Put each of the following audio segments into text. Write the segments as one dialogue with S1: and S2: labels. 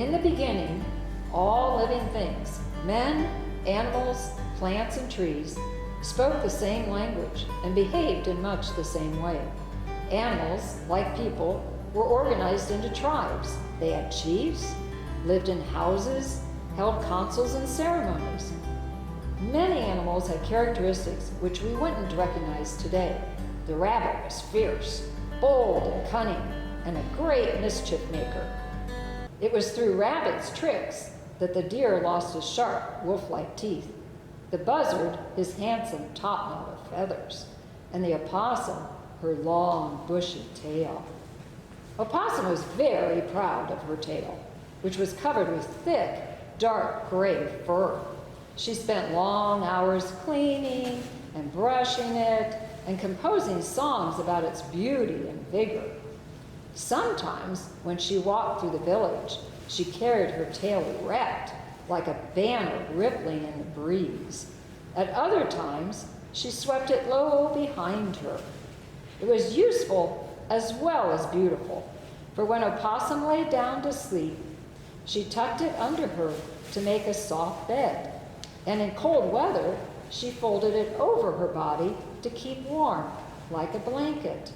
S1: In the beginning, all living things, men, animals, plants, and trees, spoke the same language and behaved in much the same way. Animals, like people, were organized into tribes. They had chiefs, lived in houses, held councils and ceremonies. Many animals had characteristics which we wouldn't recognize today. The rabbit was fierce, bold, and cunning, and a great mischief maker. It was through Rabbit's tricks that the deer lost his sharp, wolf-like teeth, the buzzard his handsome topknot of feathers, and the opossum her long, bushy tail. Opossum was very proud of her tail, which was covered with thick, dark gray fur. She spent long hours cleaning and brushing it and composing songs about its beauty and vigor. Sometimes, when she walked through the village, she carried her tail erect, like a banner rippling in the breeze. At other times, she swept it low behind her. It was useful as well as beautiful, for when Opossum lay down to sleep, she tucked it under her to make a soft bed, and in cold weather, she folded it over her body to keep warm, like a blanket.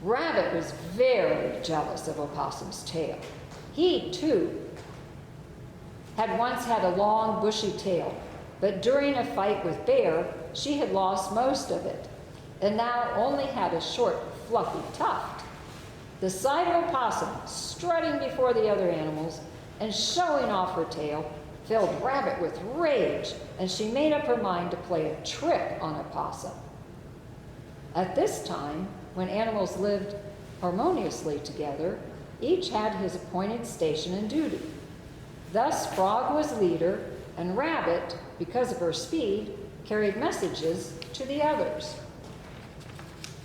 S1: Rabbit was very jealous of Opossum's tail. He, too, had once had a long, bushy tail, but during a fight with Bear, she had lost most of it, and now only had a short, fluffy tuft. The sight of Opossum strutting before the other animals and showing off her tail filled Rabbit with rage, and she made up her mind to play a trick on Opossum. At this time, when animals lived harmoniously together, each had his appointed station and duty. Thus, Frog was leader, and Rabbit, because of her speed, carried messages to the others.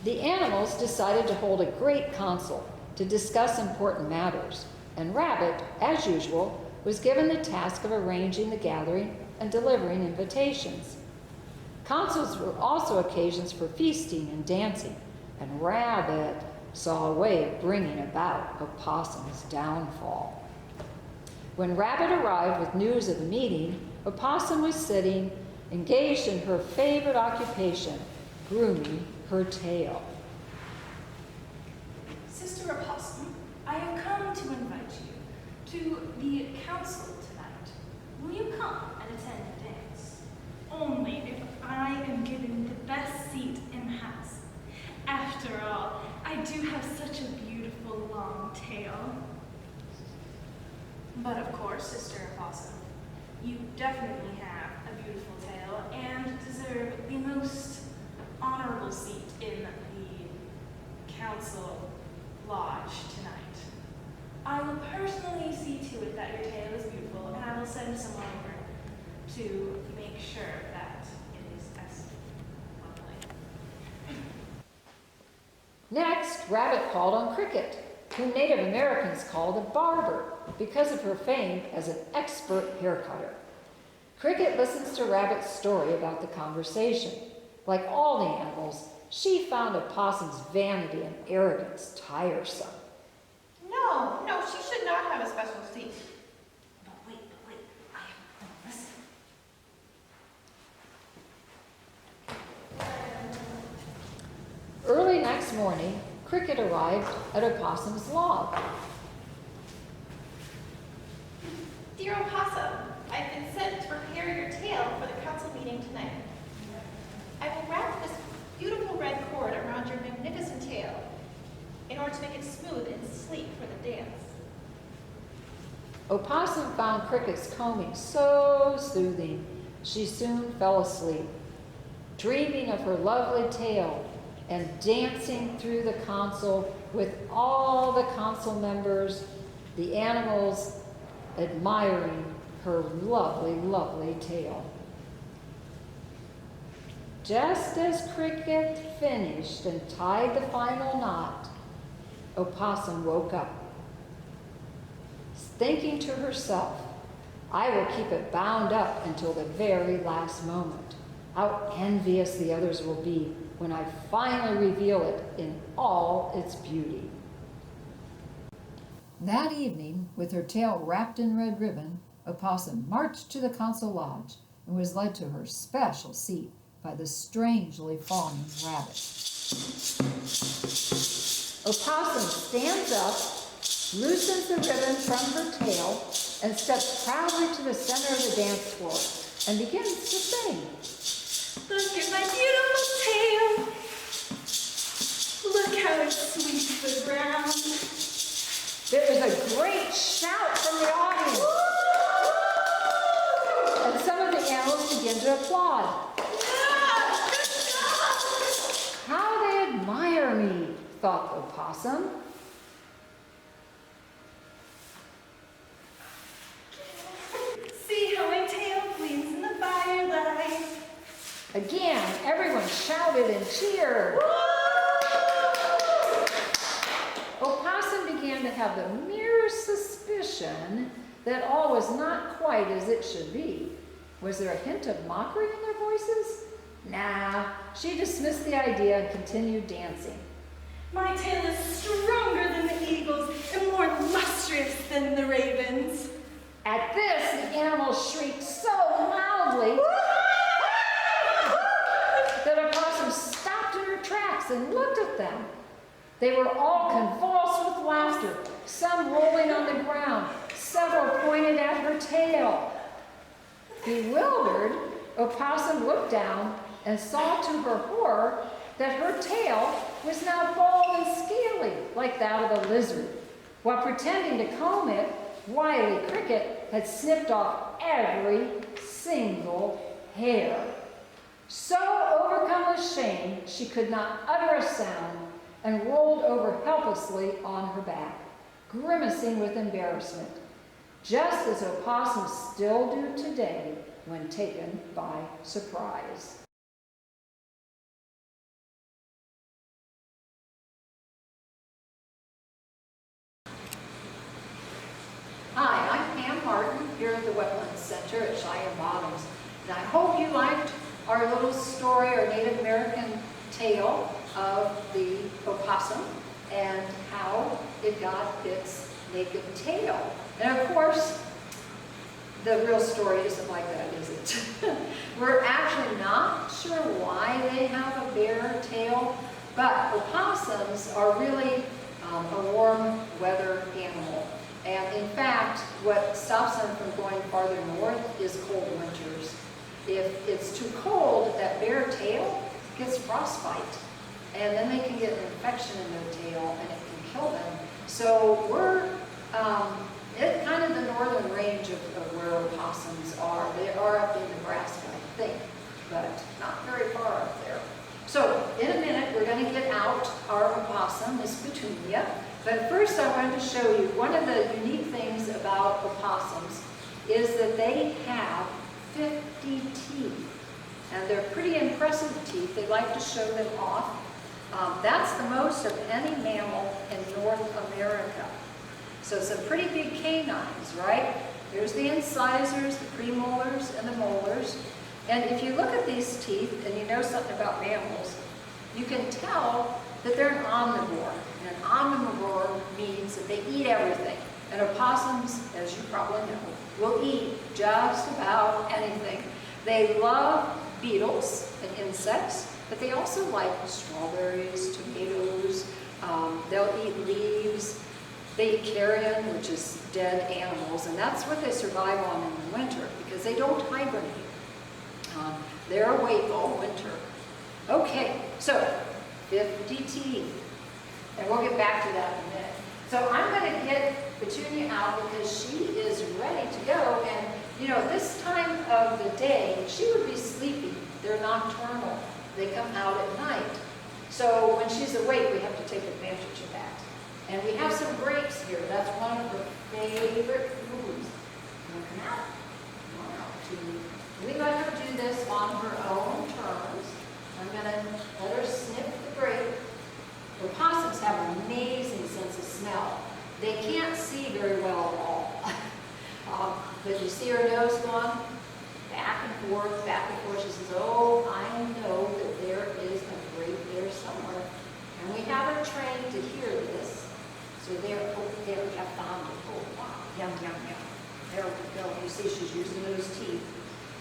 S1: The animals decided to hold a great council to discuss important matters, and Rabbit, as usual, was given the task of arranging the gathering and delivering invitations. Councils were also occasions for feasting and dancing, and Rabbit saw a way of bringing about Opossum's downfall. When Rabbit arrived with news of the meeting, Opossum was sitting, engaged in her favorite occupation, grooming her tail.
S2: Sister Opossum, I have come to invite you to the council tonight. Will you come and attend the dance? Only if I am given the best seat in the house. After all, I do have such a beautiful long tail.
S3: But of course, Sister Opossum, you definitely have a beautiful tail and deserve the most honorable seat in the council lodge tonight. I will personally see to it that your tail is beautiful, and I will send someone over to make sure that it is as lovely.
S1: Next, Rabbit called on Cricket, whom Native Americans called a barber because of her fame as an expert hair cutter. Cricket listens to Rabbit's story about the conversation. Like all the animals, she found Opossum's vanity and arrogance tiresome.
S4: No, she should not have a special seat.
S3: But wait, I have to listen.
S1: Early next morning, Cricket arrived at Opossum's log.
S4: Dear Opossum, I've been sent to prepare your tail for the council meeting tonight. I will wrap this beautiful red cord around your magnificent tail in order to make it smooth and sleek for the dance.
S1: Opossum found Cricket's combing so soothing, she soon fell asleep, dreaming of her lovely tail and dancing through the council with all the council members, the animals admiring her lovely, lovely tail. Just as Cricket finished and tied the final knot, Opossum woke up, thinking to herself, I will keep it bound up until the very last moment. How envious the others will be when I finally reveal it in all its beauty. That evening, with her tail wrapped in red ribbon, Opossum marched to the council lodge and was led to her special seat by the strangely fawning rabbit. Opossum stands up, loosens the ribbon from her tail, and steps proudly to the center of the dance floor and begins to sing.
S2: Look at my beautiful tail. Look how it sweeps the ground.
S1: There is a great shout from the audience, and some of the animals begin to applaud.
S2: Yeah, good job.
S1: How they admire me, thought the opossum.
S2: See how my tail gleams in the firelight.
S1: Again, everyone shouted and cheered. Opossum began to have the merest suspicion that all was not quite as it should be. Was there a hint of mockery in their voices? Nah, she dismissed the idea and continued dancing.
S2: My tail is stronger than the eagles and more lustrous than the ravens.
S1: At this, the animals shrieked so loudly that Opossum stopped in her tracks and looked at them. They were all convulsed with laughter, some rolling on the ground, several pointed at her tail. Bewildered, Opossum looked down and saw to her horror that her tail was now bald and scaly like that of a lizard. While pretending to comb it, Wily Cricket had snipped off every single hair. So overcome with shame, she could not utter a sound and rolled over helplessly on her back, grimacing with embarrassment, just as opossums still do today when taken by surprise. Hi, I'm Pam Martin here at the Wetlands Center at Cheyenne Bottoms, and I hope you liked our little story, our Native American tale of the opossum and how it got its naked tail. And of course, the real story isn't like that, is it? We're actually not sure why they have a bare tail, but opossums are really a warm weather animal. And in fact, what stops them from going farther north is cold winters. If it's too cold, that bare tail gets frostbite. And then they can get an infection in their tail and it can kill them. So we're it's kind of the northern range of where opossums are. They are up in Nebraska, I think, but not very far up there. So in a minute, we're going to get out our opossum, Miss Petunia. But first I wanted to show you one of the unique things about opossums is that they have 50 teeth. And they're pretty impressive teeth. They like to show them off. That's the most of any mammal in North America. So some pretty big canines, right? There's the incisors, the premolars, and the molars. And if you look at these teeth and you know something about mammals, you can tell that they're an omnivore. And an omnivore means that they eat everything. And opossums, as you probably know, will eat just about anything. They love beetles and insects, but they also like strawberries, tomatoes, they'll eat leaves. They eat carrion, which is dead animals, and that's what they survive on in the winter because they don't hibernate. They're awake all winter. Okay, so 50 teeth, and we'll get back to that in a minute. So I'm going to get Petunia out because she is ready to go, and you know, this time of the day, she would be sleepy. They're nocturnal. They come out at night. So when she's awake, we have to take advantage of that. And we have some grapes here. That's one of her favorite foods. Come out. We let her do this on her own terms. I'm going to let her sniff the grape. Opossums have an amazing sense of smell. They can't see very well at all. But you see her nose going back and forth, back and forth. She says, oh, I know that there is a grape there somewhere. And we have her trained to hear this. So there, over there, I found it. Oh, wow, yum, yum, yum. There we go. You see she's using those teeth.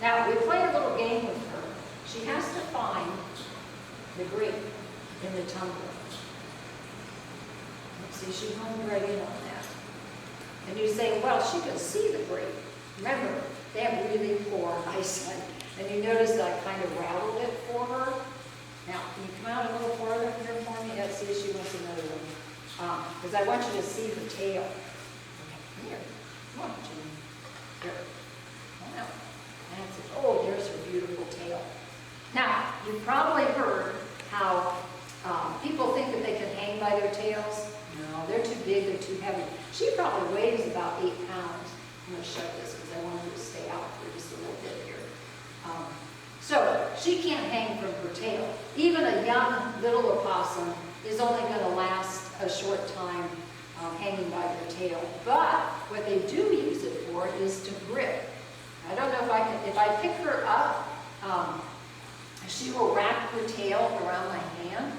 S1: Now, we play a little game with her. She has to find the grape in the tumbler. See, she honed right in on that. And you say, well, she can see the grape. Remember, they have really poor eyesight. And you notice that I kind of rattled it for her. Now, can you come out a little further here for me? Let's see if she wants another one. Because I want you to see the tail. Here, come on, Jimmy. Here. Come on out. That's it. Oh, there's her beautiful tail. Now, you've probably heard how people think that they can hang by their tails. No, they're too big, they're too heavy. She probably weighs about 8 pounds. I'm going to shut this because I want her to stay out for just a little bit here. So she can't hang from her tail. Even a young little opossum is only going to last a short time hanging by their tail. But what they do use it for is to grip. I don't know if I pick her up, she will wrap her tail around my hand,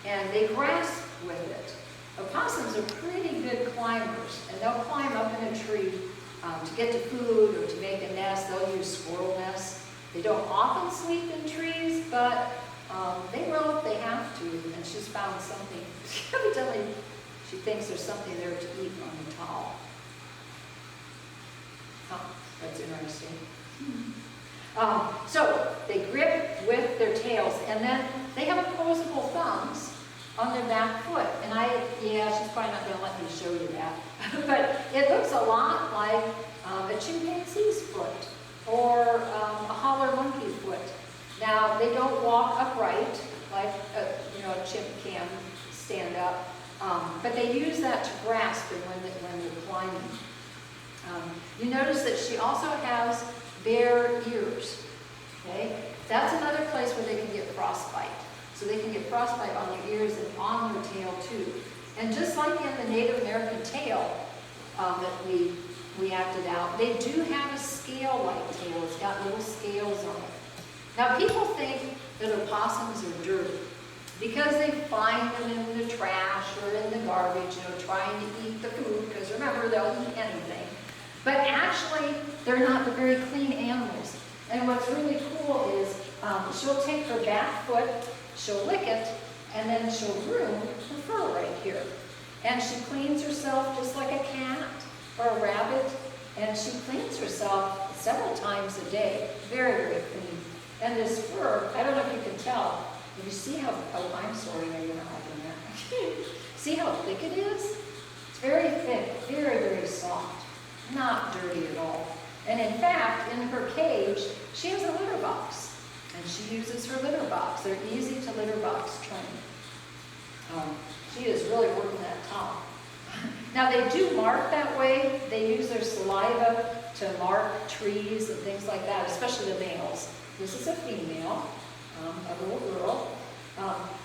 S1: and they grasp with it. Opossums are pretty good climbers, and they'll climb up in a tree to get to food or to make a nest. They'll use squirrel nests. They don't often sleep in trees, but they will if they have to, and she's found something. Evidently, she thinks there's something there to eat on the towel. Oh, that's interesting. So they grip with their tails, and then they have opposable thumbs on their back foot. And she's probably not going to let me show you that. But it looks a lot like a chimpanzee's foot or a holler monkey foot. Now, they don't walk upright like a chimp can stand up, but they use that to grasp when they're climbing. You notice that she also has bare ears. Okay, that's another place where they can get frostbite. So they can get frostbite on their ears and on their tail too. And just like in the Native American tail that we acted out, they do have a scale-like tail. It's got little scales on it. Now people think that opossums are dirty because they find them in the trash or in the garbage, trying to eat the food, because remember, they'll eat anything. But actually, they're not the very clean animals. And what's really cool is she'll take her back foot, she'll lick it, and then she'll groom her fur right here. And she cleans herself just like a cat or a rabbit, and she cleans herself several times a day. Very, very clean. And this fur, I don't know if you can tell, you see how, I'm sorry, I didn't open that. See how thick it is? It's very thick, very, very soft. Not dirty at all. And in fact, in her cage, she has a litter box. And she uses her litter box. They're easy to litter box train. She is really working that top. Now they do mark that way. They use their saliva to mark trees and things like that, especially the males. This is a female, a little girl.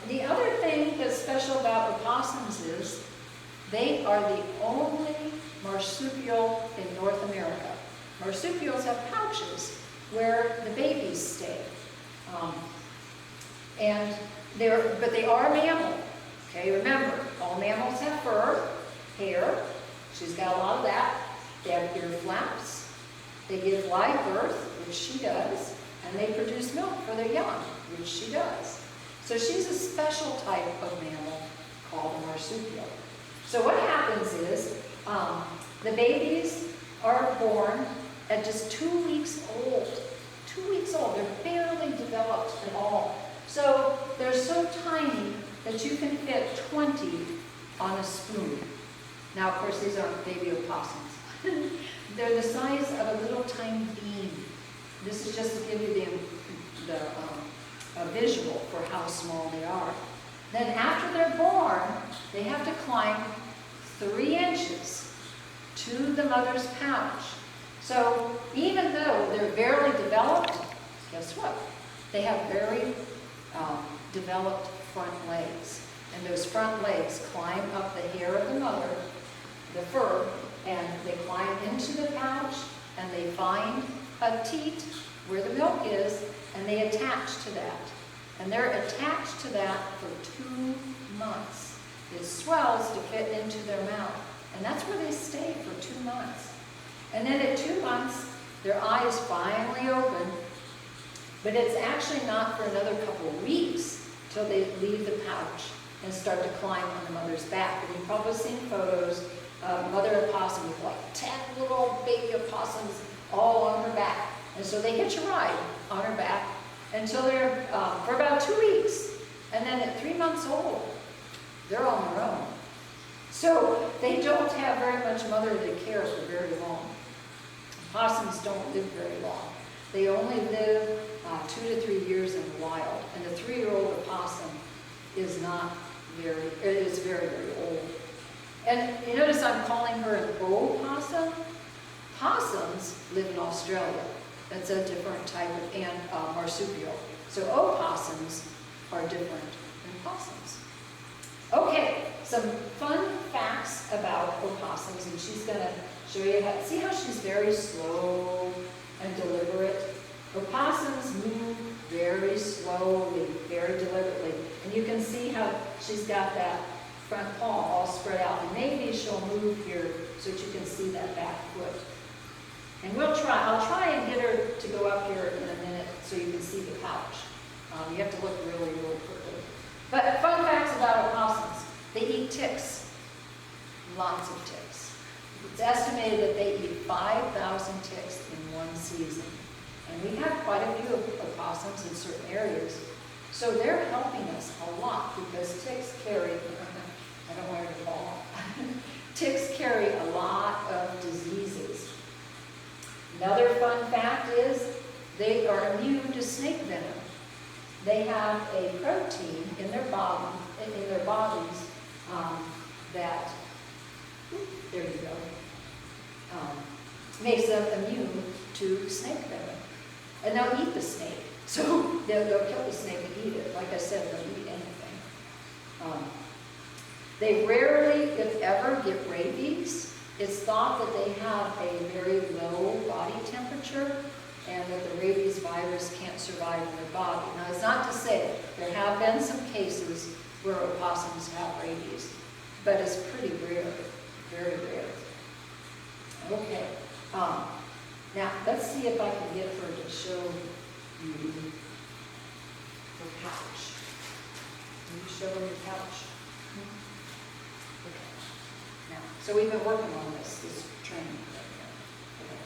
S1: The other thing that's special about opossums is they are the only marsupial in North America. Marsupials have pouches where the babies stay. But they are a mammal. Okay, remember, all mammals have fur, hair. She's got a lot of that. They have ear flaps. They give live birth, which she does, and they produce milk for their young, which she does. So she's a special type of mammal called a marsupial. So what happens is the babies are born at just 2 weeks old. 2 weeks old. They're barely developed at all. So they're so tiny that you can fit 20 on a spoon. Now, of course, these aren't baby opossums. They're the size of a little tiny bean. This is just to give you a visual for how small they are. Then after they're born, they have to climb 3 inches to the mother's pouch. So even though they're barely developed, guess what? They have very developed front legs. And those front legs climb up the hair of the mother, the fur, and they climb into the pouch, and they find a teat where the milk is, and they attach to that. And they're attached to that for 2 months. it swells to fit into their mouth. And that's where they stay for 2 months. And then at 2 months, their eyes finally open, but it's actually not for another couple of weeks till they leave the pouch and start to climb on the mother's back. And you've probably seen photos of mother opossum with like 10 little baby opossums all on her back. And so they hitch a ride on her back until they're, for about 2 weeks. And then at 3 months old, they're on their own. So they don't have very much motherly care for very long. Opossums don't live very long. They only live 2 to 3 years in the wild. And the 3-year-old opossum is very, very old. And you notice I'm calling her an opossum. Possums live in Australia. That's a different type of marsupial. So opossums are different than possums. Okay, some fun facts about opossums, and she's going to show you how. See how she's very slow and deliberate? Opossums move very slowly, very deliberately. And you can see how she's got that front paw all spread out. And maybe she'll move here so that you can see that back foot. And I'll try and get her to go up here in a minute so you can see the pouch. You have to look really, really quickly. But fun facts about opossums. They eat ticks. Lots of ticks. It's estimated that they eat 5,000 ticks in one season. And we have quite a few opossums in certain areas. So they're helping us a lot because ticks carry, I don't want her to fall off. Ticks carry a lot of diseases. Another fun fact is they are immune to snake venom. They have a protein in their bodies that, there you go, makes them immune to snake venom. And they'll eat the snake. So they'll kill the snake and eat it. Like I said, they'll eat anything. They rarely, if ever, get rabies. It's thought that they have a very low body temperature and that the rabies virus can't survive in their body. Now, it's not to say there have been some cases where opossums have rabies, but it's pretty rare, very rare. Okay. Now, let's see if I can get her to show you her pouch. Can you show her your pouch? Okay. Now, so we've been working on this training right here. Okay.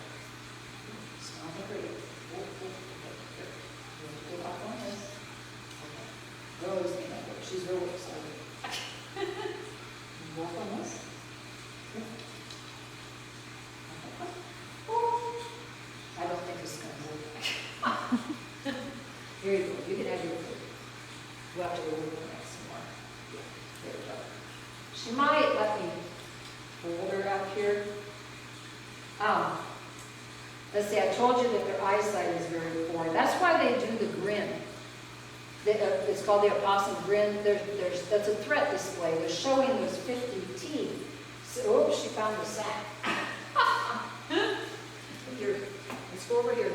S1: Smell the breathe. Okay. Good luck on this. Okay. Rose came over. She's really excited. Work on this. Okay. I don't think this is going to work. Here you go. You can have your food. We'll have to go over the next one. There we go. She might let me hold her up here. Let's see, I told you that their eyesight is very poor. That's why they do the grin. It's called the Opossum Grin. That's a threat display. They're showing those 50 teeth. So, oops, she found the sack. Here, let's go over here.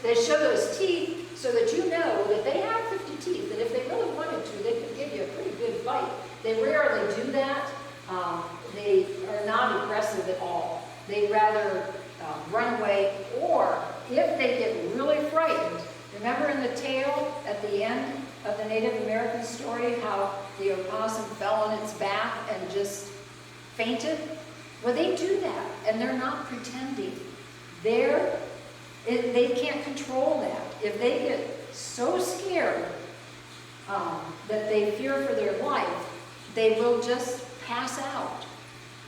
S1: They show those teeth so that you know that they have 50 teeth, and if they really wanted to, they could give you a pretty good fight. They rarely do that. They are not aggressive at all. They'd rather run away, or if they get really frightened, remember in the tale at the end of the Native American story how the opossum fell on its back and just fainted? Well, they do that, and they're not pretending. They can't control that. If they get so scared that they fear for their life, they will just pass out.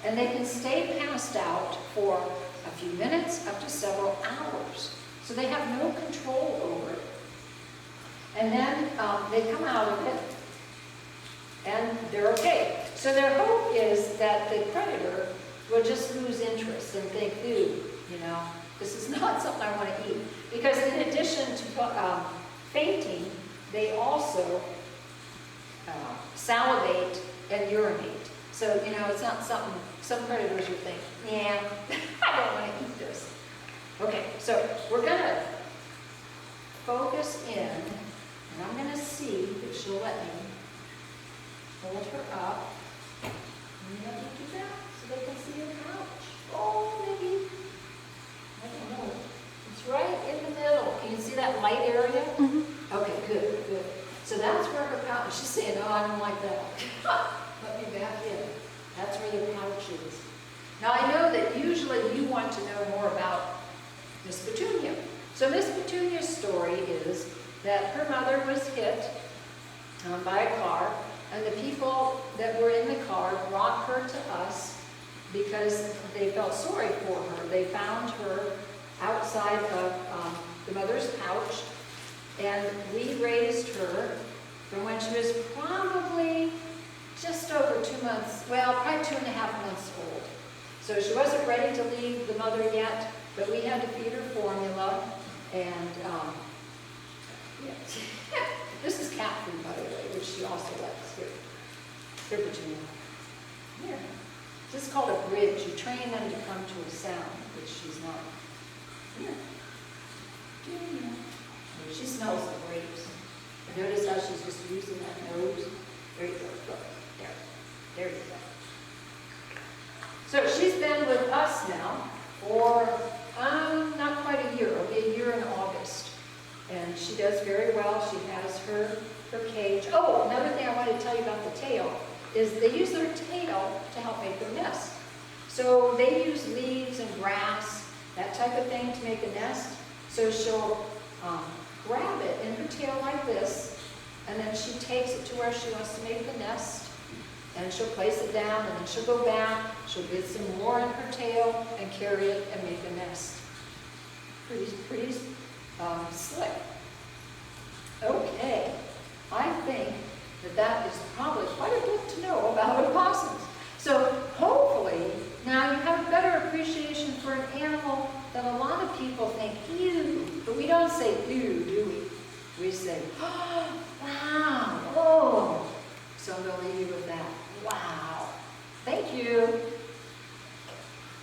S1: And they can stay passed out for a few minutes up to several hours. So they have no control over it. And then they come out of it, and they're okay. So their hope is that the predator will just lose interest and think, ooh, this is not something I want to eat. Because in addition to fainting, they also salivate and urinate. So, it's not something, some predators would think, yeah, I don't want to eat this. Okay, so we're going to focus in, and I'm going to see if she'll let me hold her up. And let me do that so they can see her couch. Oh, maybe, I don't know. It's right in the middle. Can you see that light area? Okay, good, good. So that's where her pouch, she's saying, oh, I don't like that. Let me back in. That's where the pouch is. Now I know that usually you want to know more about Miss Petunia. So Miss Petunia's story is that her mother was hit by a car, and the people that were in the car brought her to us because they felt sorry for her. They found her outside of the mother's pouch, and we raised her from when she was probably just over 2 months, well, probably 2.5 months old. So she wasn't ready to leave the mother yet, but we had to feed her formula, and yes. This is cat food, by the way, which she also likes. Here, Virginia. Here. This is called a bridge. You train them to come to a sound, which she's not. Here. Virginia. She smells the grapes. Notice how she's just using that nose. There you go. Look. There you go. So she's been with us now for not quite a year. It'll be a year in August. And she does very well. She has her cage. Oh, another thing I wanted to tell you about the tail is they use their tail to help make their nest. So they use leaves and grass, that type of thing, to make a nest. So she'll grab it in her tail like this, and then she takes it to where she wants to make the nest, and she'll place it down, and then she'll go back, she'll get some more in her tail, and carry it and make a nest. Pretty slick. Okay, I think that is probably quite a bit to know about opossums. So hopefully now you have a better appreciation for an animal that a lot of people think, ew, but we don't say ew, do we? We say, oh, wow, oh. So I'm going to leave you with that. Wow. Thank you.